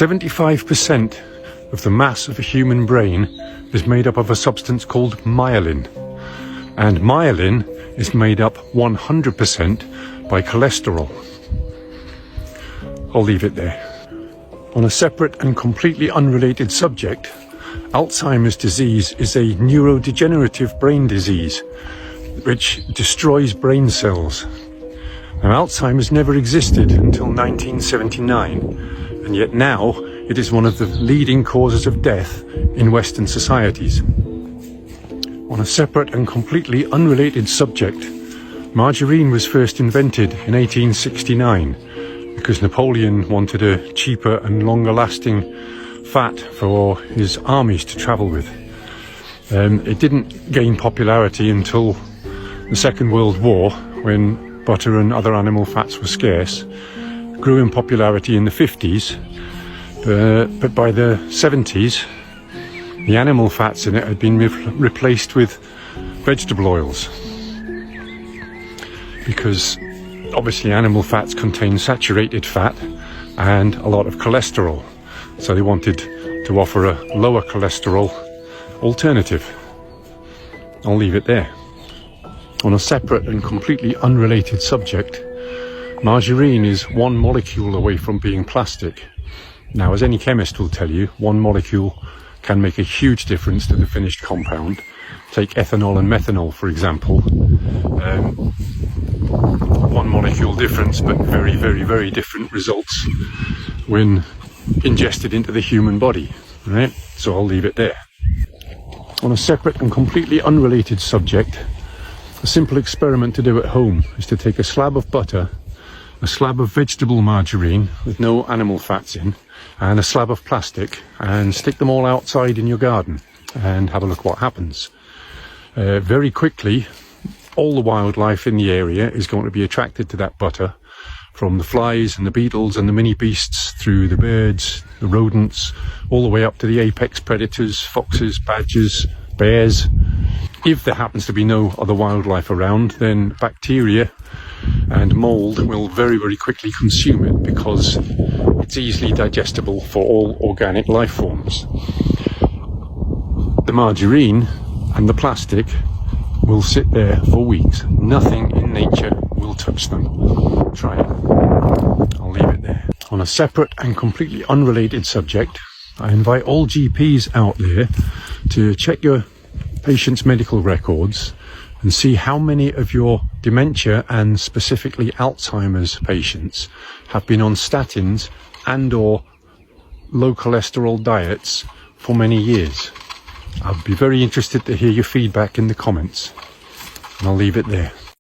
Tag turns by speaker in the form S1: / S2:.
S1: 75% of the mass of a human brain is made up of a substance called myelin. And myelin is made up 100% by cholesterol. I'll leave it there. On a separate and completely unrelated subject, Alzheimer's disease is a neurodegenerative brain disease which destroys brain cells. Now, Alzheimer's never existed until 1979, and yet now it is one of the leading causes of death in Western societies. On a separate and completely unrelated subject, margarine was first invented in 1869 because Napoleon wanted a cheaper and longer lasting fat for his armies to travel with. It didn't gain popularity until the Second World War, when butter and other animal fats were scarce. It grew in popularity in the 50s, but by the 70s the animal fats in it had been replaced with vegetable oils, because obviously animal fats contain saturated fat and a lot of cholesterol, so they wanted to offer a lower cholesterol alternative. I'll leave it there. On a separate and completely unrelated subject, margarine is one molecule away from being plastic. Now, as any chemist will tell you, one molecule can make a huge difference to the finished compound. Take ethanol and methanol, for example. One molecule difference, but very, very, very different results when ingested into the human body, right? So I'll leave it there. On a separate and completely unrelated subject, a simple experiment to do at home is to take a slab of butter, a slab of vegetable margarine with no animal fats in, and a slab of plastic, and stick them all outside in your garden and have a look what happens. Very quickly, all the wildlife in the area is going to be attracted to that butter, from the flies and the beetles and the mini beasts, through the birds, the rodents, all the way up to the apex predators, foxes, badgers, bears. If there happens to be no other wildlife around, then bacteria and mold will very, very quickly consume it, because it's easily digestible for all organic life forms. The margarine and the plastic will sit there for weeks. Nothing in nature will touch them. Try it. I'll leave it there. On a separate and completely unrelated subject, I invite all GPs out there to check your patients' medical records and see how many of your dementia and specifically Alzheimer's patients have been on statins and or low cholesterol diets for many years. I'd be very interested to hear your feedback in the comments, and I'll leave it there.